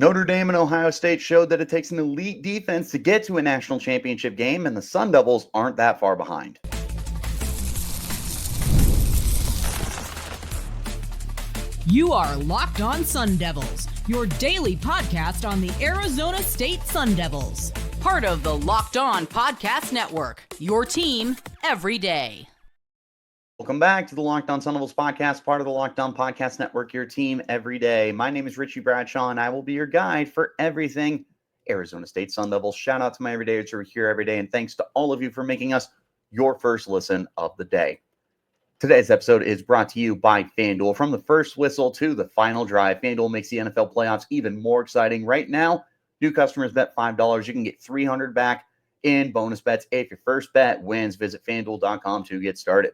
Notre Dame and Ohio State showed that it takes an elite defense to get to a national championship game, and the Sun Devils aren't that far behind. You are Locked On Sun Devils, your daily podcast on the Arizona State Sun Devils. Part of the Locked On Podcast Network, your team every day. Welcome back to the Locked On Sun Devils podcast, part of the Locked On Podcast Network, your team every day. My name is Richie Bradshaw, and I will be your guide for everything Arizona State Sun Devils. Shout out to my everydayers who are here every day, and thanks to all of you for making us your first listen of the day. Today's episode is brought to you by FanDuel. From the first whistle to the final drive, FanDuel makes the NFL playoffs even more exciting. Right now, new customers bet $5. You can get $300 back in bonus bets if your first bet wins. Visit FanDuel.com to get started.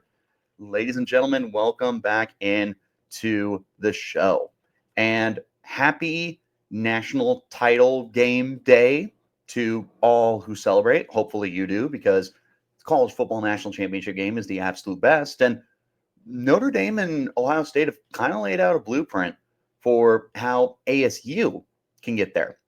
Ladies and gentlemen, welcome back into the show. And happy National Title Game Day to all who celebrate. Hopefully you do, because the college football national championship game is the absolute best. And Notre Dame and Ohio State have kind of laid out a blueprint for how ASU can get there.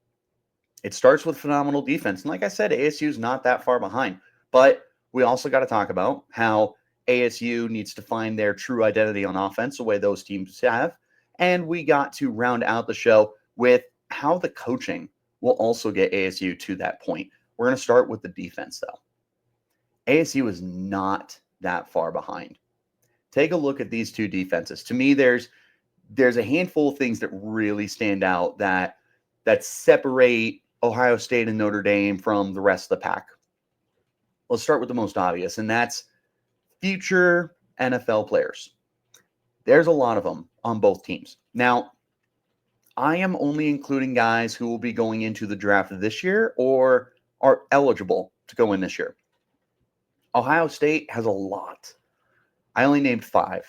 It starts with phenomenal defense. And like I said, ASU is not that far behind. But we also got to talk about how ASU needs to find their true identity on offense, the way those teams have. And we got to round out the show with how the coaching will also get ASU to that point. We're going to start with the defense, though. ASU is not that far behind. Take a look at these two defenses. To me, there's a handful of things that really stand out that separate Ohio State and Notre Dame from the rest of the pack. Let's start with the most obvious, and that's future NFL players. There's a lot of them on both teams. Now, I am only including guys who will be going into the draft this year or are eligible to go in this year. Ohio State has a lot. I only named 5,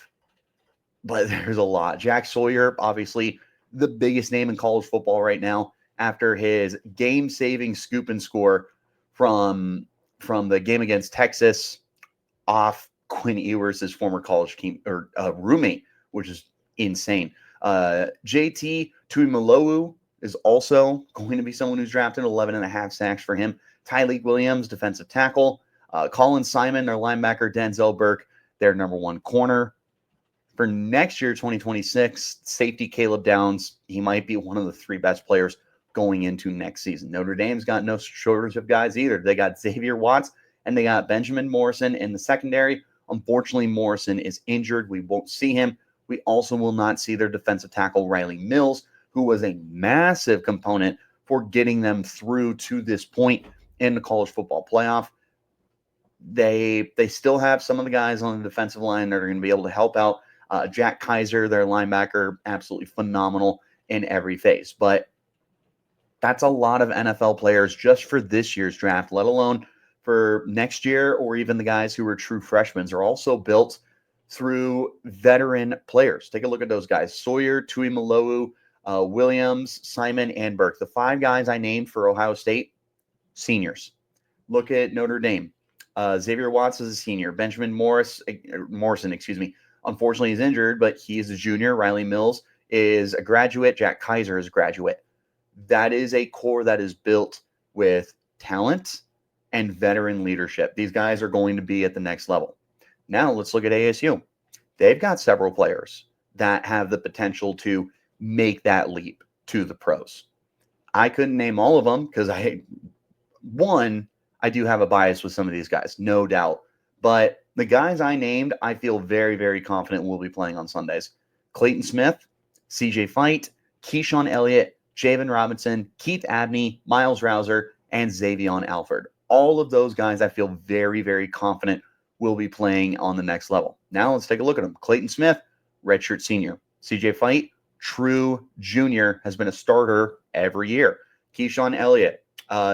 but there's a lot. Jack Sawyer, obviously the biggest name in college football right now after his game-saving scoop and score from the game against Texas off Quinn Ewers' former college team or roommate, which is insane. JT Tuimoloau is also going to be someone who's drafted 11.5 sacks for him. Tyleik Williams, defensive tackle. Colin Simon, their linebacker. Denzel Burke, their number 1 corner. For next year, 2026, safety Caleb Downs. He might be one of the 3 best players going into next season. Notre Dame's got no shortage of guys either. They got Xavier Watts and they got Benjamin Morrison in the secondary. Unfortunately, Morrison is injured. We won't see him. We also will not see their defensive tackle, Riley Mills, who was a massive component for getting them through to this point in the college football playoff. They still have some of the guys on the defensive line that are going to be able to help out. Jack Kaiser, their linebacker, absolutely phenomenal in every phase. But that's a lot of NFL players just for this year's draft, let alone for next year, or even the guys who are true freshmen are also built through veteran players. Take a look at those guys. Sawyer, Tuimoloau, Williams, Simon, and Burke. The 5 guys I named for Ohio State, seniors. Look at Notre Dame. Xavier Watts is a senior. Benjamin Morrison, unfortunately is injured, but he is a junior. Riley Mills is a graduate. Jack Kaiser is a graduate. That is a core that is built with talent and veteran leadership. These guys are going to be at the next level. Now let's look at ASU. They've got several players that have the potential to make that leap to the pros. I couldn't name all of them because I do have a bias with some of these guys, no doubt. But the guys I named, I feel very, very confident will be playing on Sundays. Clayton Smith, CJ Fite, Keyshawn Elliott, Javen Robinson, Keith Abney, Miles Rouser, and Xavion Alford. All of those guys I feel very, very confident will be playing on the next level. Now let's take a look at them. Clayton Smith, redshirt senior. CJ Fite, true junior, has been a starter every year. Keyshawn Elliott,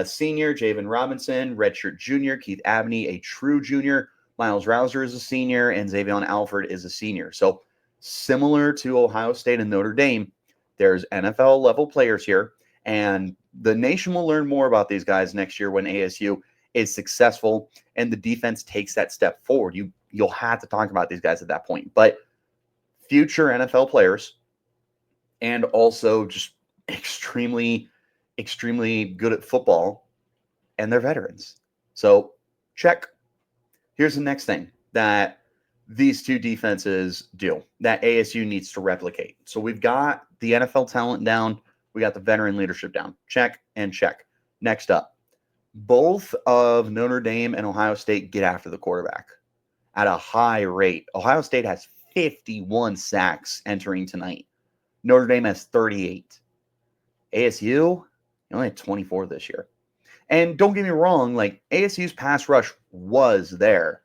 senior. Javen Robinson, redshirt junior. Keith Abney, a true junior. Miles Rouser is a senior, and Xavion Alford is a senior. So similar to Ohio State and Notre Dame, there's NFL-level players here, and the nation will learn more about these guys next year when ASU is successful and the defense takes that step forward. You'll have to talk about these guys at that point. But future NFL players and also just extremely, extremely good at football, and they're veterans. So check. Here's the next thing that these two defenses do that ASU needs to replicate. So we've got the NFL talent down. We got the veteran leadership down. Check and check. Next up, both of Notre Dame and Ohio State get after the quarterback at a high rate. Ohio State has 51 sacks entering tonight. Notre Dame has 38. ASU only had 24 this year. And don't get me wrong, like ASU's pass rush was there.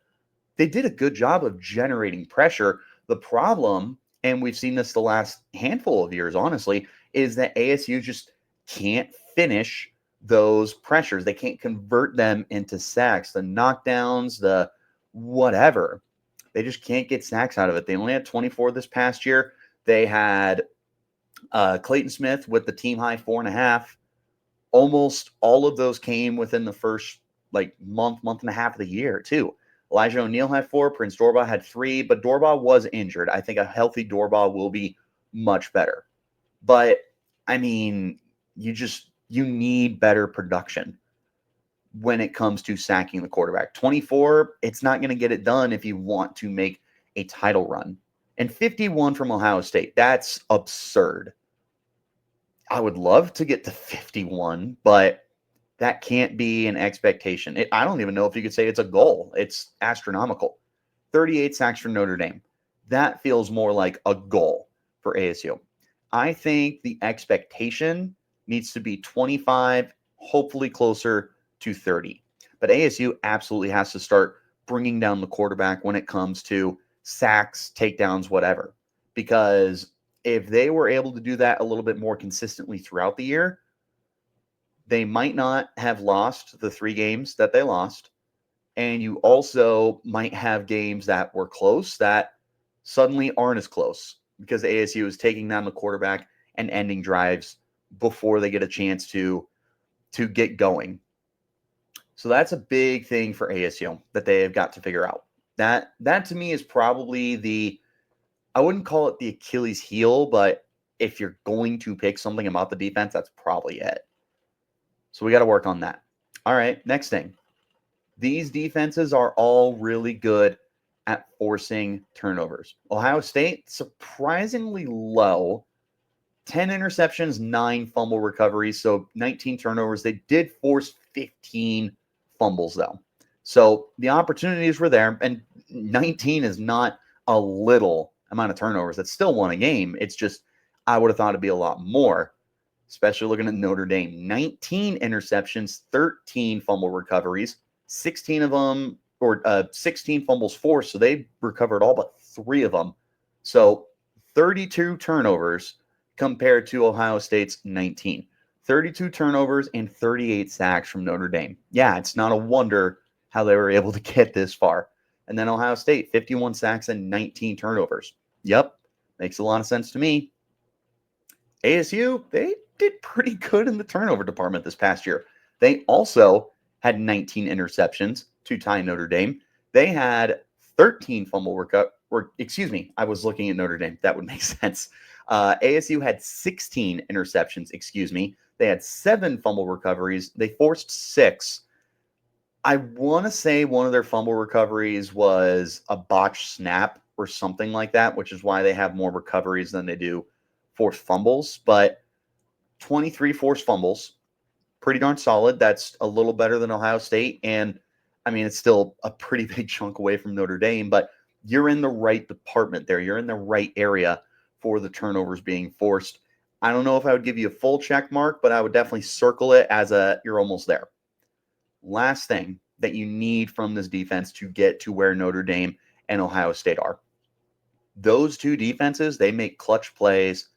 They did a good job of generating pressure. The problem, and we've seen this the last handful of years, honestly, is that ASU just can't finish those pressures. They can't convert them into sacks, the knockdowns, the whatever. They just can't get sacks out of it. They only had 24 this past year. They had Clayton Smith with the team high 4.5. Almost all of those came within the first month and a half of the year, too. Elijah O'Neal had 4. Prince Dorbah had 3, but Dorbah was injured. I think a healthy Dorbah will be much better. But, I mean, you need better production when it comes to sacking the quarterback. 24, it's not going to get it done if you want to make a title run. And 51 from Ohio State, that's absurd. I would love to get to 51, but that can't be an expectation. I don't even know if you could say it's a goal. It's astronomical. 38 sacks for Notre Dame. That feels more like a goal for ASU. I think the expectation needs to be 25, hopefully closer to 30. But ASU absolutely has to start bringing down the quarterback when it comes to sacks, takedowns, whatever. Because if they were able to do that a little bit more consistently throughout the year, they might not have lost the 3 games that they lost. And you also might have games that were close that suddenly aren't as close because ASU is taking down the quarterback and ending drives before they get a chance to get going. So that's a big thing for ASU that they have got to figure out. That to me is probably I wouldn't call it the Achilles heel, but if you're going to pick something about the defense, that's probably it. So we got to work on that. All right, next thing. These defenses are all really good at forcing turnovers. Ohio State, surprisingly low. 10 interceptions, 9 fumble recoveries, so 19 turnovers. They did force 15 fumbles, though. So the opportunities were there, and 19 is not a little amount of turnovers. That's still won a game. It's just I would have thought it'd be a lot more, especially looking at Notre Dame. 19 interceptions, 13 fumble recoveries, 16 of them, or 16 fumbles forced, so they recovered all but 3 of them. So 32 turnovers compared to Ohio State's 19. 32 turnovers and 38 sacks from Notre Dame. Yeah, it's not a wonder how they were able to get this far. And then Ohio State, 51 sacks and 19 turnovers. Yep, makes a lot of sense to me. ASU, they did pretty good in the turnover department this past year. They also had 19 interceptions to tie Notre Dame. They had 13 fumble I was looking at Notre Dame. That would make sense. ASU had 16 interceptions, They had 7 fumble recoveries. They forced 6. I want to say one of their fumble recoveries was a botched snap or something like that, which is why they have more recoveries than they do forced fumbles. But 23 forced fumbles, pretty darn solid. That's a little better than Ohio State. And, I mean, it's still a pretty big chunk away from Notre Dame, but you're in the right department there. You're in the right area for the turnovers being forced. I don't know if I would give you a full check mark, but I would definitely circle it as you're almost there. Last thing that you need from this defense to get to where Notre Dame and Ohio State are. Those two defenses, they make clutch plays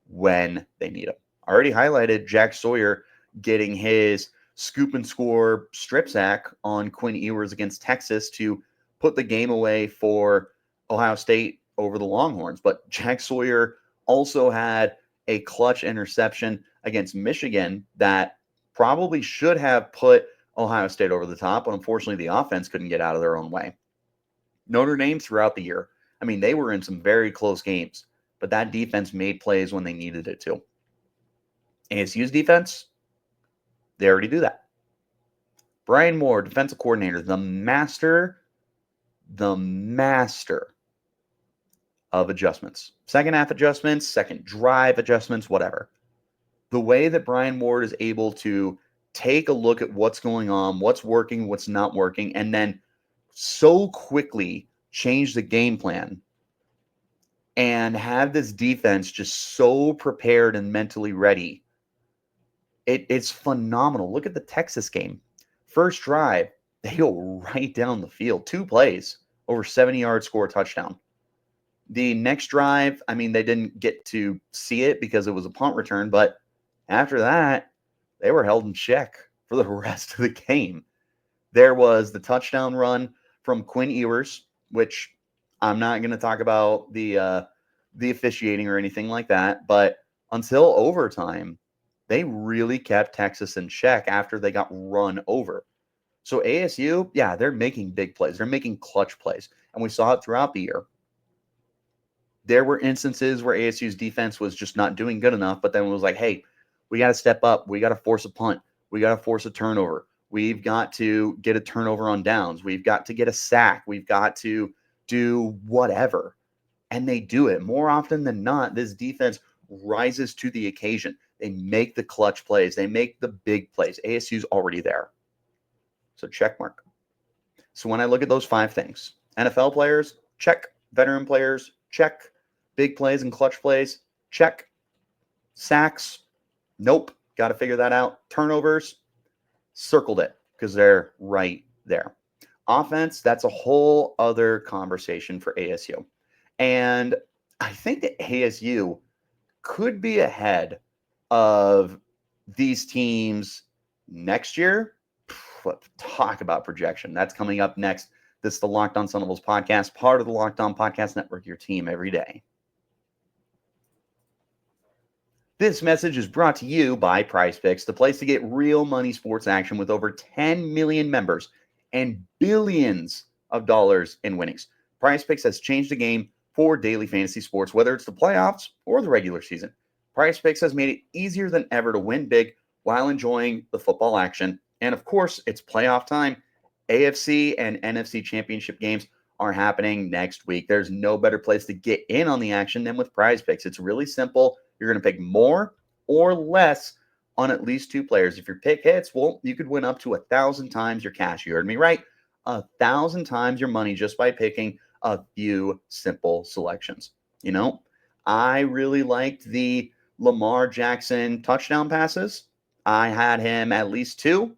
when they need them. I already highlighted Jack Sawyer getting his scoop and score strip sack on Quinn Ewers against Texas to put the game away for Ohio State over the Longhorns. But Jack Sawyer also had a clutch interception against Michigan that probably should have put Ohio State over the top, but unfortunately the offense couldn't get out of their own way. Notre Dame throughout the year, I mean, they were in some very close games, but that defense made plays when they needed it to. ASU's defense, they already do that. Brian Moore, defensive coordinator, the master of adjustments. Second half adjustments, second drive adjustments, whatever. The way that Brian Ward is able to take a look at what's going on, what's working, what's not working, and then so quickly change the game plan and have this defense just so prepared and mentally ready. It's phenomenal. Look at the Texas game. First drive, they go right down the field. 2 plays, over 70 yards, score a touchdown. The next drive, I mean, they didn't get to see it because it was a punt return, but after that, they were held in check for the rest of the game. There was the touchdown run from Quinn Ewers, which I'm not going to talk about the officiating or anything like that, but until overtime, they really kept Texas in check after they got run over. So ASU, yeah, they're making big plays. They're making clutch plays, and we saw it throughout the year. There were instances where ASU's defense was just not doing good enough, but then it was like, hey, we got to step up. We got to force a punt. We got to force a turnover. We've got to get a turnover on downs. We've got to get a sack. We've got to do whatever. And they do it. More often than not, this defense rises to the occasion. They make the clutch plays. They make the big plays. ASU's already there. So check mark. So when I look at those 5 things, NFL players, check. Veteran players, check. Big plays and clutch plays, check. Sacks, nope. Got to figure that out. Turnovers, circled it because they're right there. Offense, that's a whole other conversation for ASU. And I think that ASU could be ahead of these teams next year. Let's talk about projection. That's coming up next. This is the Locked On Sun Devils podcast, part of the Locked On Podcast Network, your team every day. This message is brought to you by PrizePicks, the place to get real money sports action with over 10 million members and billions of dollars in winnings. PrizePicks has changed the game for daily fantasy sports, whether it's the playoffs or the regular season. PrizePicks has made it easier than ever to win big while enjoying the football action. And of course, it's playoff time. AFC and NFC championship games are happening next week. There's no better place to get in on the action than with PrizePicks. It's really simple. You're going to pick more or less on at least 2 players. If your pick hits, well, you could win up to 1,000 times your cash. You heard me right. 1,000 times your money just by picking a few simple selections. You know, I really liked the Lamar Jackson touchdown passes. I had him at least 2.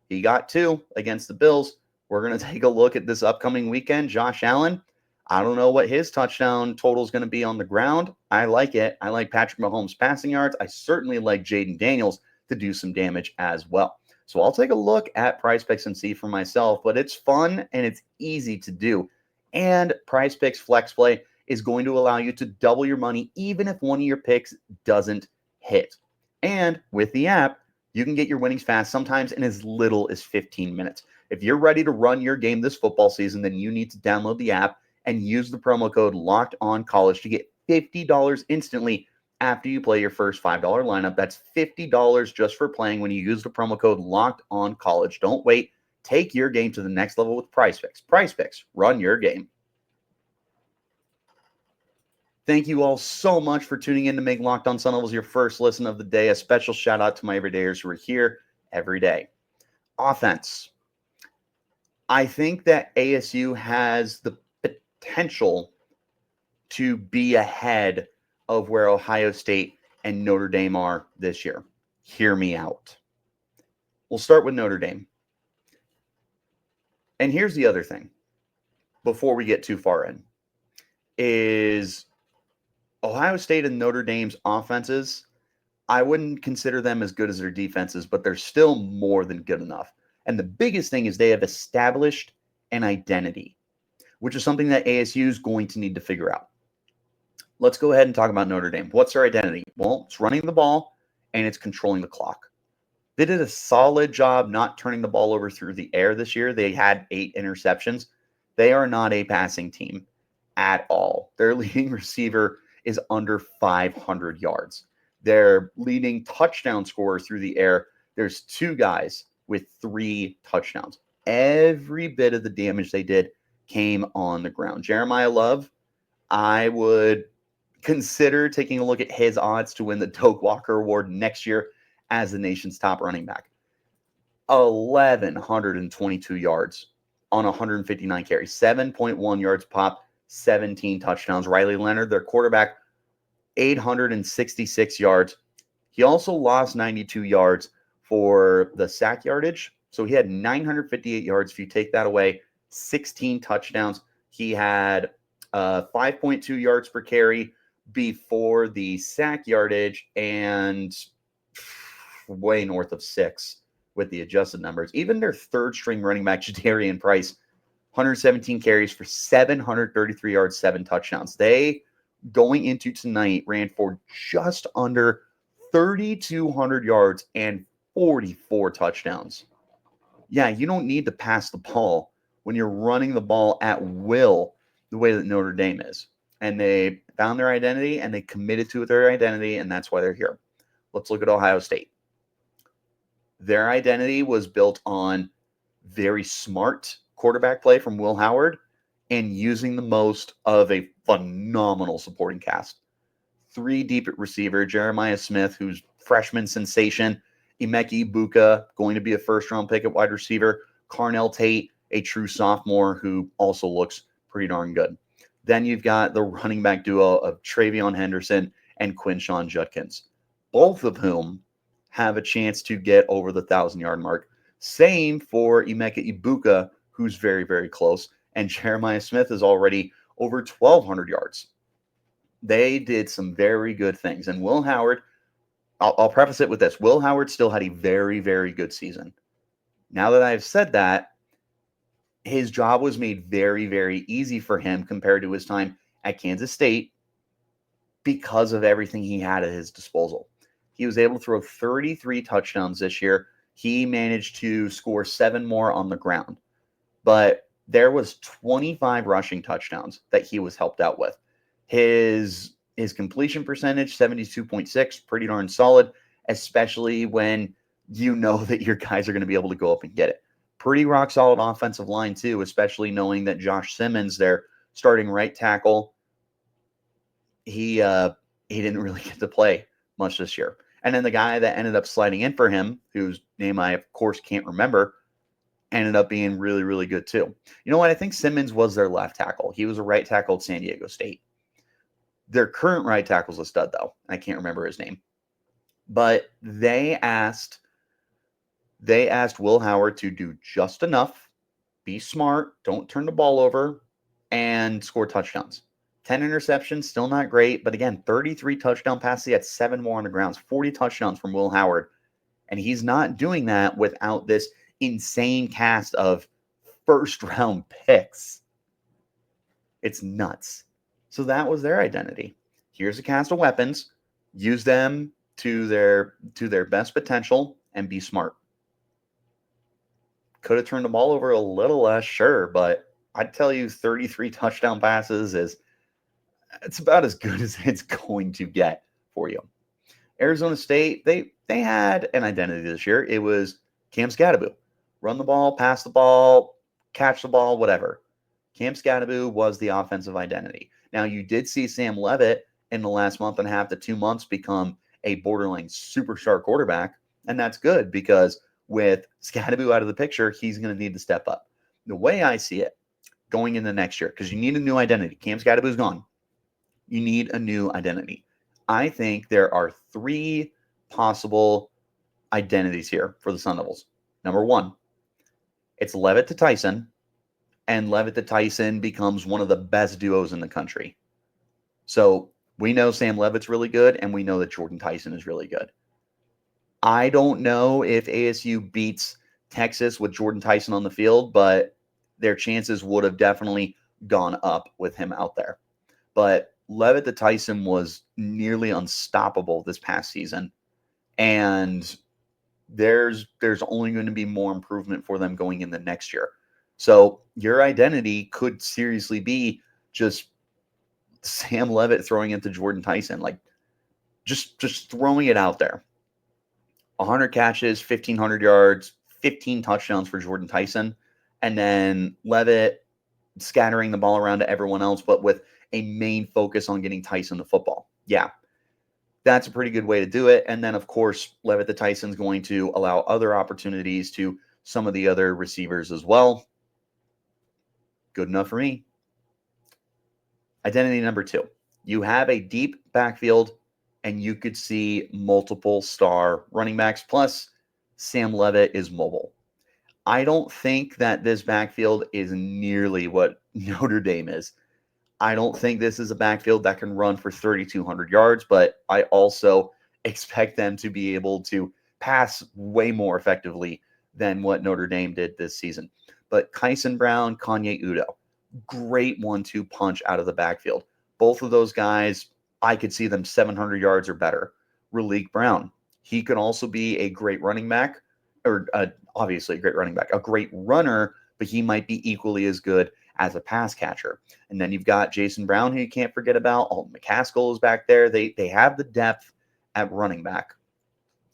He got 2 against the Bills. We're going to take a look at this upcoming weekend. Josh Allen, I don't know what his touchdown total is going to be on the ground. I like it. I like Patrick Mahomes' passing yards. I certainly like Jaden Daniels to do some damage as well. So I'll take a look at PrizePicks and see for myself, but it's fun and it's easy to do. And PrizePicks Flex Play is going to allow you to double your money even if one of your picks doesn't hit. And with the app, you can get your winnings fast, sometimes in as little as 15 minutes. If you're ready to run your game this football season, then you need to download the app and use the promo code LOCKEDONCollege to get $50 instantly after you play your first $5 lineup. That's $50 just for playing when you use the promo code LOCKEDONCollege. Don't wait. Take your game to the next level with PrizePicks. PrizePicks, run your game. Thank you all so much for tuning in to make Locked On Sun Devils your first listen of the day. A special shout out to my everydayers who are here every day. Offense. I think that ASU has the potential to be ahead of where Ohio State and Notre Dame are this year. Hear me out. We'll start with Notre Dame. And here's the other thing before we get too far in is Ohio State and Notre Dame's offenses, I wouldn't consider them as good as their defenses, but they're still more than good enough. And the biggest thing is they have established an identity, which is something that ASU is going to need to figure out. Let's go ahead and talk about Notre Dame. What's their identity? Well, it's running the ball and it's controlling the clock. They did a solid job not turning the ball over through the air this year. They had 8 interceptions. They are not a passing team at all. Their leading receiver is under 500 yards. Their leading touchdown scorer through the air, there's 2 guys with 3 touchdowns. Every bit of the damage they did came on the ground. Jeremiah Love, I would consider taking a look at his odds to win the Doak Walker Award next year as the nation's top running back. 1,122 yards on 159 carries, 7.1 yards pop, 17 touchdowns. Riley Leonard, their quarterback, 866 yards. He also lost 92 yards for the sack yardage. So he had 958 yards. If you take that away, 16 touchdowns. He had 5.2 yards per carry before the sack yardage and way north of 6 with the adjusted numbers. Even their third string running back, Jadarian Price, 117 carries for 733 yards, 7 touchdowns. They, going into tonight, ran for just under 3,200 yards and 44 touchdowns. Yeah, you don't need to pass the ball when you're running the ball at will the way that Notre Dame is. And they found their identity and they committed to their identity, and that's why they're here. Let's look at Ohio State. Their identity was built on very smart quarterback play from Will Howard and using the most of a phenomenal supporting cast. 3 deep at receiver, Jeremiah Smith, who's freshman sensation, Emeka Ibuka, going to be a first-round pick at wide receiver, Carnell Tate, a true sophomore who also looks pretty darn good. Then you've got the running back duo of Travion Henderson and Quinshawn Judkins, both of whom have a chance to get over the 1,000-yard mark. Same for Emeka Ibuka, who's very, very close. And Jeremiah Smith is already over 1,200 yards. They did some very good things. And Will Howard, I'll preface it with this. Will Howard still had a very, very good season. Now that I've said that, his job was made very, very easy for him compared to his time at Kansas State because of everything he had at his disposal. He was able to throw 33 touchdowns this year. He managed to score 7 more on the ground. But there was 25 rushing touchdowns that he was helped out with. His completion percentage, 72.6, pretty darn solid, especially when you know that your guys are going to be able to go up and get it. Pretty rock solid offensive line too, especially knowing that Josh Simmons, their starting right tackle, he didn't really get to play much this year. And then the guy that ended up sliding in for him, whose name I, of course, can't remember, ended up being really, really good too. You know what? I think Simmons was their left tackle. He was a right tackle at San Diego State. Their current right tackle's a stud, though. I can't remember his name. But they asked Will Howard to do just enough, be smart, don't turn the ball over, and score touchdowns. 10 interceptions, still not great. But again, 33 touchdown passes. He had 7 more on the grounds, 40 touchdowns from Will Howard. And he's not doing that without this insane cast of first-round picks. It's nuts. So that was their identity. Here's a cast of weapons. Use them to their best potential and be smart. Could have turned the ball over a little less, sure, but I'd tell you 33 touchdown passes it's about as good as it's going to get for you. Arizona State, they had an identity this year. It was Cam Skattebo. Run the ball, pass the ball, catch the ball, whatever. Cam Skattebo was the offensive identity. Now, you did see Sam Leavitt in the last month and a half to 2 months become a borderline superstar quarterback, and that's good because with Skattebo out of the picture, he's going to need to step up. The way I see it going into next year, because you need a new identity. Cam Skattebo's gone. You need a new identity. I think there are 3 possible identities here for the Sun Devils. Number 1, it's Leavitt to Tyson, and Leavitt to Tyson becomes one of the best duos in the country. So we know Sam Leavitt's really good, and we know that Jordan Tyson is really good. I don't know if ASU beats Texas with Jordan Tyson on the field, but their chances would have definitely gone up with him out there. But Leavitt to Tyson was nearly unstoppable this past season, and there's only going to be more improvement for them going in the next year. So your identity could seriously be just Sam Leavitt throwing into Jordan Tyson. Like, just throwing it out there. 100 catches, 1,500 yards, 15 touchdowns for Jordan Tyson, and then Leavitt scattering the ball around to everyone else, but with a main focus on getting Tyson the football. Yeah, that's a pretty good way to do it. And then, of course, Leavitt to Tyson's going to allow other opportunities to some of the other receivers as well. Good enough for me. Identity number 2. You have a deep backfield, and you could see multiple star running backs, plus Sam Leavitt is mobile. I don't think that this backfield is nearly what Notre Dame is. I don't think this is a backfield that can run for 3,200 yards, but I also expect them to be able to pass way more effectively than what Notre Dame did this season. But Kyson Brown, Kanye Udo, great 1-2 punch out of the backfield. Both of those guys, I could see them 700 yards or better. Raleek Brown, he could also be a great running back, or obviously a great running back, a great runner, but he might be equally as good as a pass catcher. And then you've got Jason Brown, who you can't forget about. Alton McCaskill is back there. They have the depth at running back.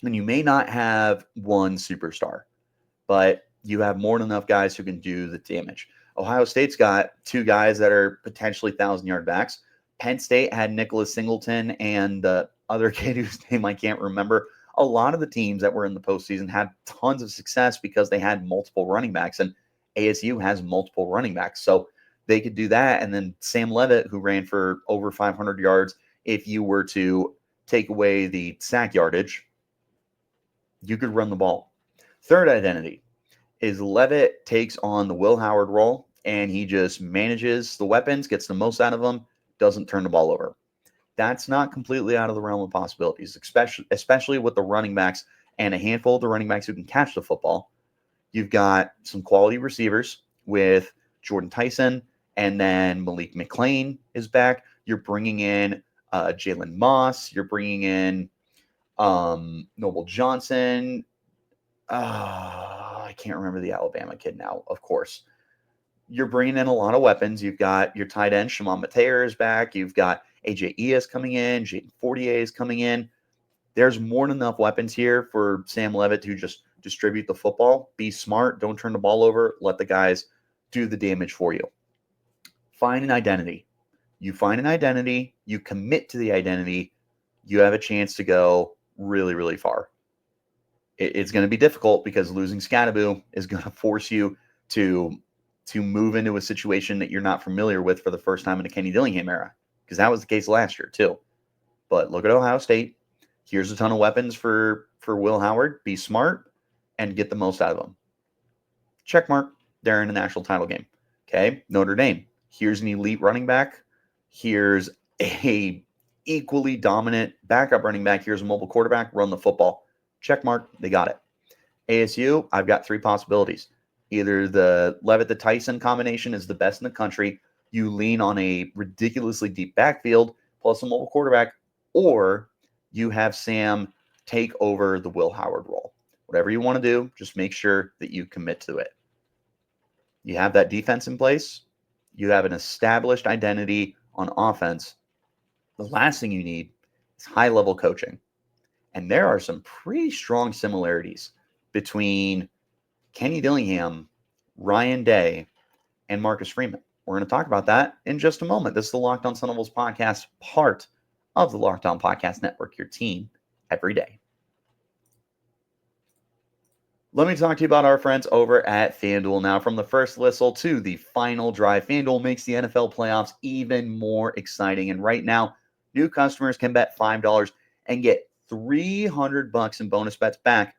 And you may not have one superstar, but you have more than enough guys who can do the damage. Ohio State's got 2 guys that are potentially 1,000-yard backs. Penn State had Nicholas Singleton and the other kid whose name I can't remember. A lot of the teams that were in the postseason had tons of success because they had multiple running backs, and ASU has multiple running backs. So they could do that. And then Sam Leavitt, who ran for over 500 yards, if you were to take away the sack yardage, you could run the ball. Third identity is Leavitt takes on the Will Howard role, and he just manages the weapons, gets the most out of them, doesn't turn the ball over. That's not completely out of the realm of possibilities, especially with the running backs and a handful of the running backs who can catch the football. You've got some quality receivers with Jordan Tyson, and then Malik McClain is back. You're bringing in Jalen Moss. You're bringing in Noble Johnson. I can't remember the Alabama kid now, of course. You're bringing in a lot of weapons. You've got your tight end, Shimon Mateer is back. You've got AJ Ias coming in. Jaden Fortier is coming in. There's more than enough weapons here for Sam Leavitt to just distribute the football. Be smart. Don't turn the ball over. Let the guys do the damage for you. Find an identity. You find an identity. You commit to the identity. You have a chance to go really, really far. It's going to be difficult because losing Skattebo is going to force you to move into a situation that you're not familiar with for the first time in the Kenny Dillingham era, because that was the case last year too. But look at Ohio State. Here's a ton of weapons for Will Howard. Be smart and get the most out of them. Check mark. They're in a national title game. Okay. Notre Dame. Here's an elite running back. Here's a equally dominant backup running back. Here's a mobile quarterback. Run the football. Check mark. They got it. ASU, I've got 3 possibilities. Either the Leavitt to Tyson combination is the best in the country. You lean on a ridiculously deep backfield plus a mobile quarterback, or you have Sam take over the Will Howard role. Whatever you want to do, just make sure that you commit to it. You have that defense in place. You have an established identity on offense. The last thing you need is high-level coaching. And there are some pretty strong similarities between Kenny Dillingham, Ryan Day, and Marcus Freeman. We're going to talk about that in just a moment. This is the Locked On Sun Devils podcast, part of the Locked On Podcast Network, your team every day. Let me talk to you about our friends over at FanDuel. Now, from the first whistle to the final drive, FanDuel makes the NFL playoffs even more exciting. And right now, new customers can bet $5 and get $300 in bonus bets back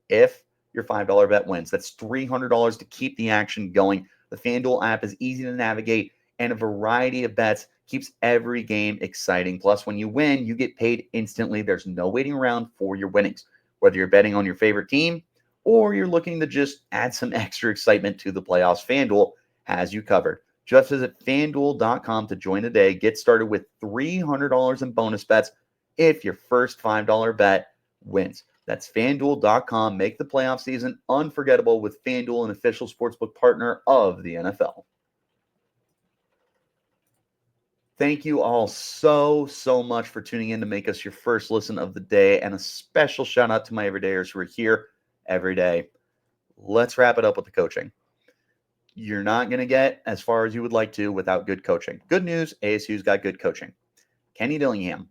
if your $5 bet wins. That's $300 to keep the action going. The FanDuel app is easy to navigate, and a variety of bets keeps every game exciting. Plus, when you win, you get paid instantly. There's no waiting around for your winnings. Whether you're betting on your favorite team or you're looking to just add some extra excitement to the playoffs, FanDuel has you covered. Just visit FanDuel.com to join today. Get started with $300 in bonus bets if your first $5 bet wins. That's FanDuel.com. Make the playoff season unforgettable with FanDuel, an official sportsbook partner of the NFL. Thank you all so much for tuning in to make us your first listen of the day, and a special shout out to my everydayers who are here every day. Let's wrap it up with the coaching. You're not going to get as far as you would like to without good coaching. Good news, ASU's got good coaching. Kenny Dillingham,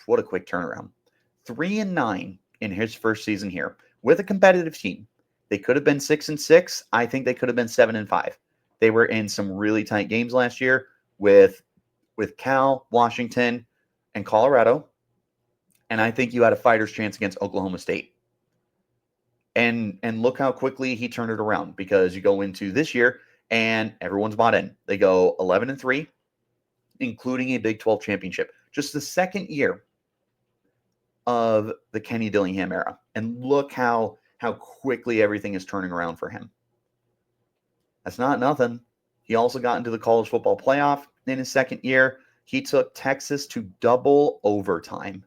what a quick turnaround. 3-9 in his first season here with a competitive team. They could have been 6-6. I think they could have been 7-5. They were in some really tight games last year with Cal, Washington, and Colorado. And I think you had a fighter's chance against Oklahoma State. And look how quickly he turned it around, because you go into this year and everyone's bought in. They go 11-3, including a Big 12 championship. Just the second year of the Kenny Dillingham era. And look how quickly everything is turning around for him. That's not nothing. He also got into the college football playoff in his second year. He took Texas to double overtime.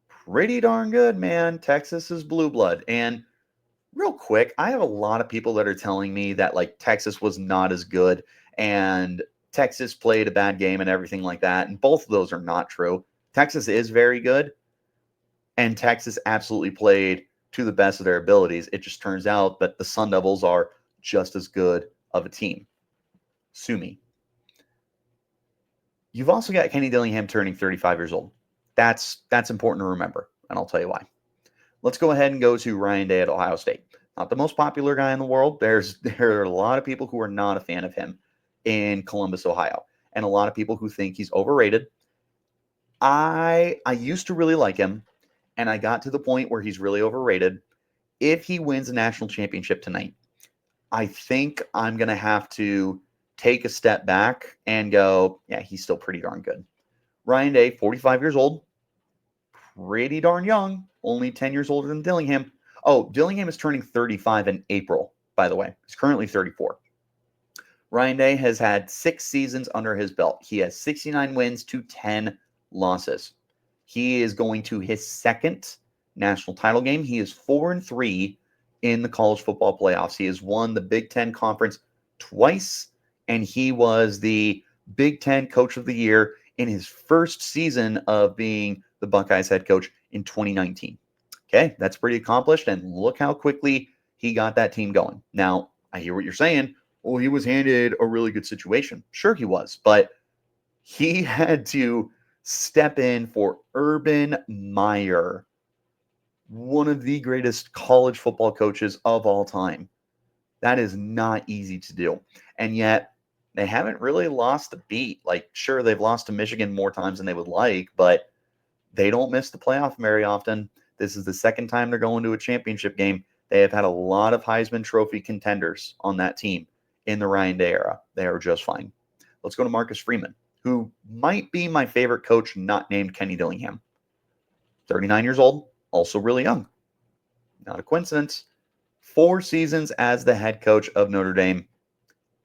Pretty darn good, man. Texas is blue blood. And real quick, I have a lot of people that are telling me that like Texas was not as good and Texas played a bad game and everything like that. And both of those are not true. Texas is very good, and Texas absolutely played to the best of their abilities. It just turns out that the Sun Devils are just as good of a team. Sue me. You've also got Kenny Dillingham turning 35 years old. That's important to remember, and I'll tell you why. Let's go ahead and go to Ryan Day at Ohio State. Not the most popular guy in the world. There are a lot of people who are not a fan of him in Columbus, Ohio, and a lot of people who think he's overrated. I used to really like him, and I got to the point where he's really overrated. If he wins a national championship tonight, I think I'm going to have to take a step back and go, yeah, he's still pretty darn good. Ryan Day, 45 years old, pretty darn young, only 10 years older than Dillingham. Oh, Dillingham is turning 35 in April, by the way. He's currently 34. Ryan Day has had 6 seasons under his belt. He has 69 wins to 10 losses. He is going to his second national title game. He is 4-3 in the college football playoffs. He has won the Big Ten Conference twice, and he was the Big Ten Coach of the Year in his first season of being the Buckeyes head coach in 2019. Okay, that's pretty accomplished, and look how quickly he got that team going. Now, I hear what you're saying. Well, he was handed a really good situation. Sure he was, but he had to step in for Urban Meyer, one of the greatest college football coaches of all time. That is not easy to do. And yet, they haven't really lost a beat. Like, sure, they've lost to Michigan more times than they would like, but they don't miss the playoff very often. This is the second time they're going to a championship game. They have had a lot of Heisman Trophy contenders on that team in the Ryan Day era. They are just fine. Let's go to Marcus Freeman, who might be my favorite coach not named Kenny Dillingham. 39 years old, also really young. Not a coincidence. 4 seasons as the head coach of Notre Dame.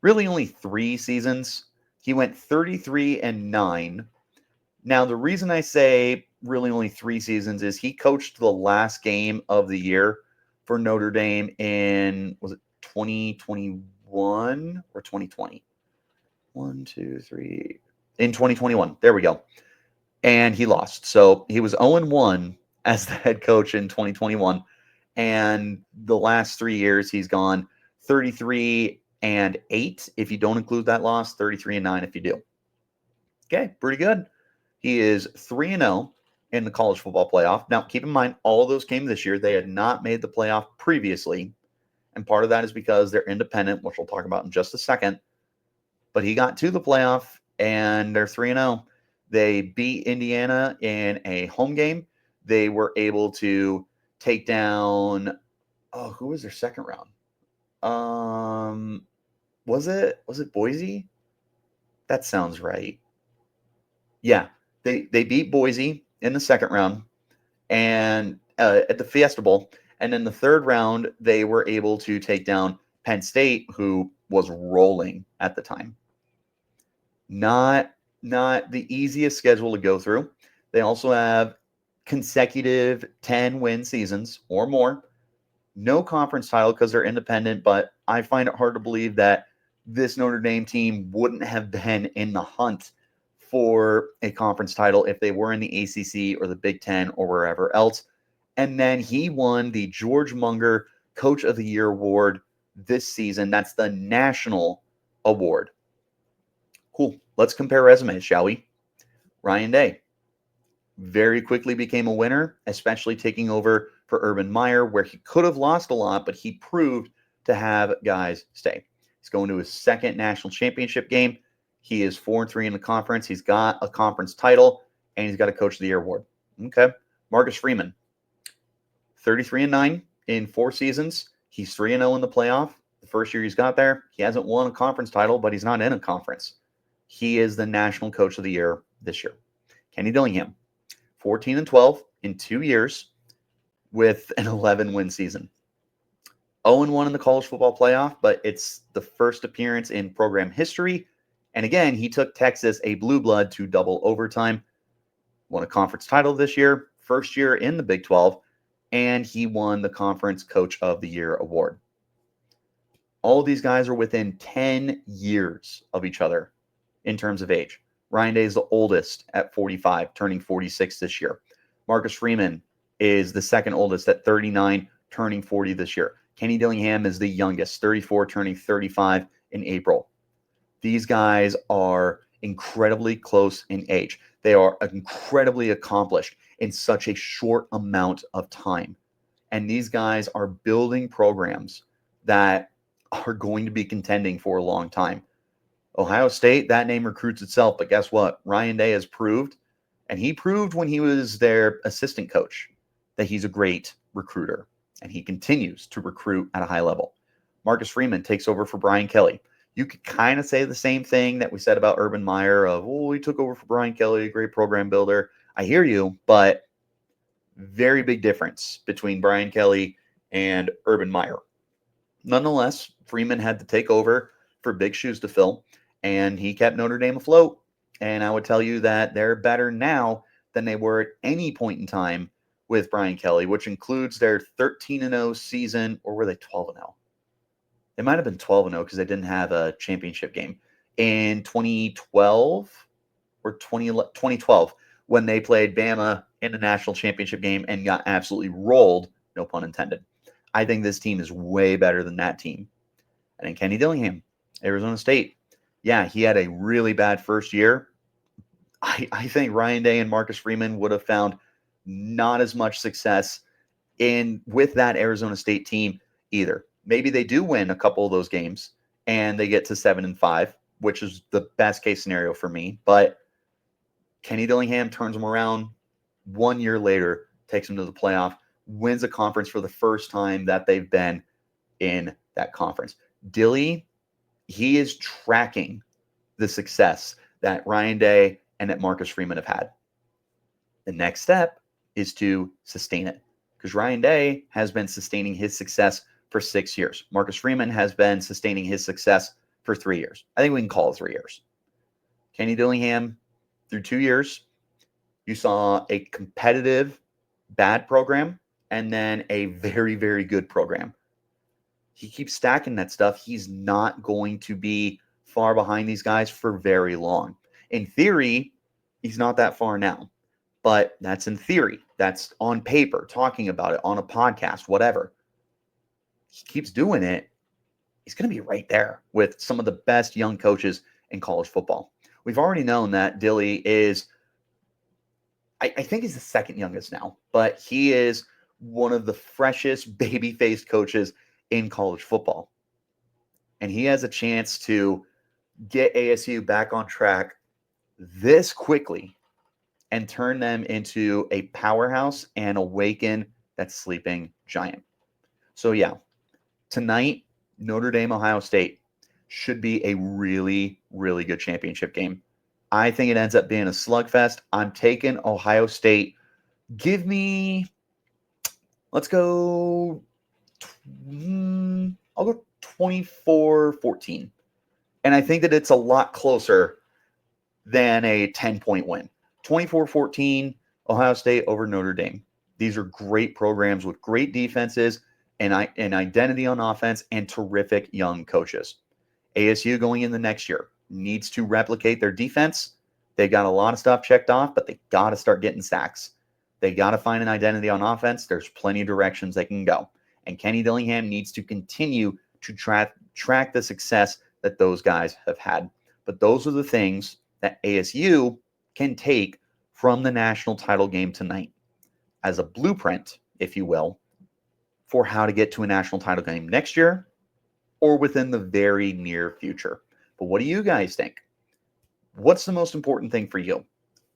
Really only 3 seasons. He went 33-9. Now, the reason I say really only 3 seasons is he coached the last game of the year for Notre Dame in, was it 2021 or 2020? 1, 2, 3. In 2021. There we go. And he lost. So he was 0-1 as the head coach in 2021. And the last 3 years, he's gone 33-8 if you don't include that loss, 33-9 if you do. Okay, pretty good. He is 3-0 in the college football playoff. Now, keep in mind, all of those came this year. They had not made the playoff previously. And part of that is because they're independent, which we'll talk about in just a second. But he got to the playoff, and they're 3-0. They beat Indiana in a home game. They were able to take down, who was their second round? Was it Boise? That sounds right. Yeah, they beat Boise in the second round and at the Fiesta Bowl. And in the third round, they were able to take down Penn State, who was rolling at the time. Not the easiest schedule to go through. They also have consecutive 10-win seasons or more. No conference title because they're independent, but I find it hard to believe that this Notre Dame team wouldn't have been in the hunt for a conference title if they were in the ACC or the Big Ten or wherever else. And then he won the George Munger Coach of the Year award this season. That's the national award. Cool. Let's compare resumes, shall we? Ryan Day very quickly became a winner, especially taking over for Urban Meyer, where he could have lost a lot, but he proved to have guys stay. He's going to his second national championship game. He is 4-3 in the conference. He's got a conference title, and he's got a Coach of the Year award. Okay. Marcus Freeman, 33-9 in 4 seasons. He's 3-0 in the playoff. The first year he's got there, he hasn't won a conference title, but he's not in a conference. He is the National Coach of the Year this year. Kenny Dillingham, 14-12 in 2 years with an 11-win season. 0-1 in the college football playoff, but it's the first appearance in program history. And again, he took Texas, a blue blood, to double overtime. Won a conference title this year, first year in the Big 12, and he won the Conference Coach of the Year award. All of these guys are within 10 years of each other in terms of age. Ryan Day is the oldest at 45, turning 46 this year. Marcus Freeman is the second oldest at 39, turning 40 this year. Kenny Dillingham is the youngest, 34, turning 35 in April. These guys are incredibly close in age. They are incredibly accomplished in such a short amount of time. And these guys are building programs that are going to be contending for a long time. Ohio State, that name recruits itself, but guess what? Ryan Day has proved, and he proved when he was their assistant coach, that he's a great recruiter, and he continues to recruit at a high level. Marcus Freeman takes over for Brian Kelly. You could kind of say the same thing that we said about Urban Meyer of, oh, he took over for Brian Kelly, a great program builder. I hear you, but very big difference between Brian Kelly and Urban Meyer. Nonetheless, Freeman had to take over for big shoes to fill, and he kept Notre Dame afloat. And I would tell you that they're better now than they were at any point in time with Brian Kelly, which includes their 13-0 season, or were they 12-0? They might have been 12-0 because they didn't have a championship game in 2012 or 2012 when they played Bama in the national championship game and got absolutely rolled, no pun intended. I think this team is way better than that team. And then Kenny Dillingham, Arizona State. Yeah, he had a really bad first year. I think Ryan Day and Marcus Freeman would have found not as much success with that Arizona State team either. Maybe they do win a couple of those games and they get to 7-5, which is the best case scenario for me. But Kenny Dillingham turns them around 1 year later, takes them to the playoff, wins a conference for the first time that they've been in that conference. Dilly, he is tracking the success that Ryan Day and that Marcus Freeman have had. The next step is to sustain it, because Ryan Day has been sustaining his success for 6 years. Marcus Freeman has been sustaining his success for 3 years. I think we can call it 3 years. Kenny Dillingham, through 2 years, you saw a competitive bad program and then a very, very good program. He keeps stacking that stuff. He's not going to be far behind these guys for very long. In theory, he's not that far now, but that's in theory. That's on paper, talking about it on a podcast, whatever. He keeps doing it. He's going to be right there with some of the best young coaches in college football. We've already known that Dilly is, I think he's the second youngest now, but he is one of the freshest baby-faced coaches in college football. And he has a chance to get ASU back on track this quickly and turn them into a powerhouse and awaken that sleeping giant. So yeah, tonight, Notre Dame, Ohio State should be a really, really good championship game. I think it ends up being a slugfest. I'm taking Ohio State. Let's go, I'll go 24-14. And I think that it's a lot closer than a 10-point win. 24-14, Ohio State over Notre Dame. These are great programs with great defenses and identity on offense and terrific young coaches. ASU going in the next year needs to replicate their defense. They got a lot of stuff checked off, but they got to start getting sacks. They got to find an identity on offense. There's plenty of directions they can go. And Kenny Dillingham needs to continue to track the success that those guys have had. But those are the things that ASU can take from the national title game tonight as a blueprint, if you will, for how to get to a national title game next year or within the very near future. But what do you guys think? What's the most important thing for you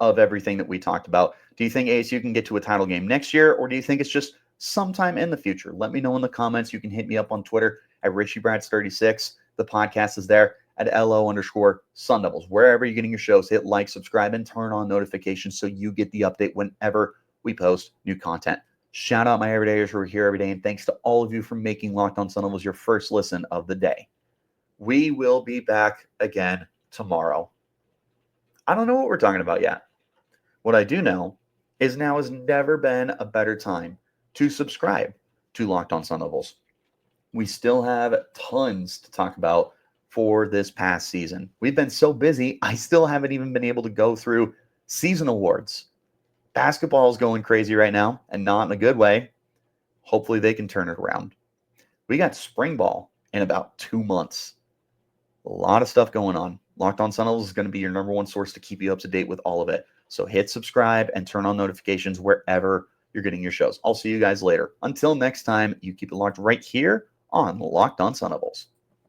of everything that we talked about? Do you think ASU can get to a title game next year, or do you think it's just sometime in the future? Let me know in the comments. You can hit me up on Twitter at RichieBrads36. The podcast is there at LO_Sun Devils. Wherever you're getting your shows, hit like, subscribe, and turn on notifications so you get the update whenever we post new content. Shout out my everydayers who are here every day, and thanks to all of you for making Locked On Sun Devils your first listen of the day. We will be back again tomorrow. I don't know what we're talking about yet. What I do know is now has never been a better time to subscribe to Locked On Sun Devils. We still have tons to talk about for this past season. We've been so busy, I still haven't even been able to go through season awards. Basketball is going crazy right now, and not in a good way. Hopefully they can turn it around. We got spring ball in about 2 months. A lot of stuff going on. Locked On Sun Devils is going to be your number one source to keep you up to date with all of it. So hit subscribe and turn on notifications wherever you're getting your shows. I'll see you guys later. Until next time, you keep it locked right here on Locked On Sun Devils.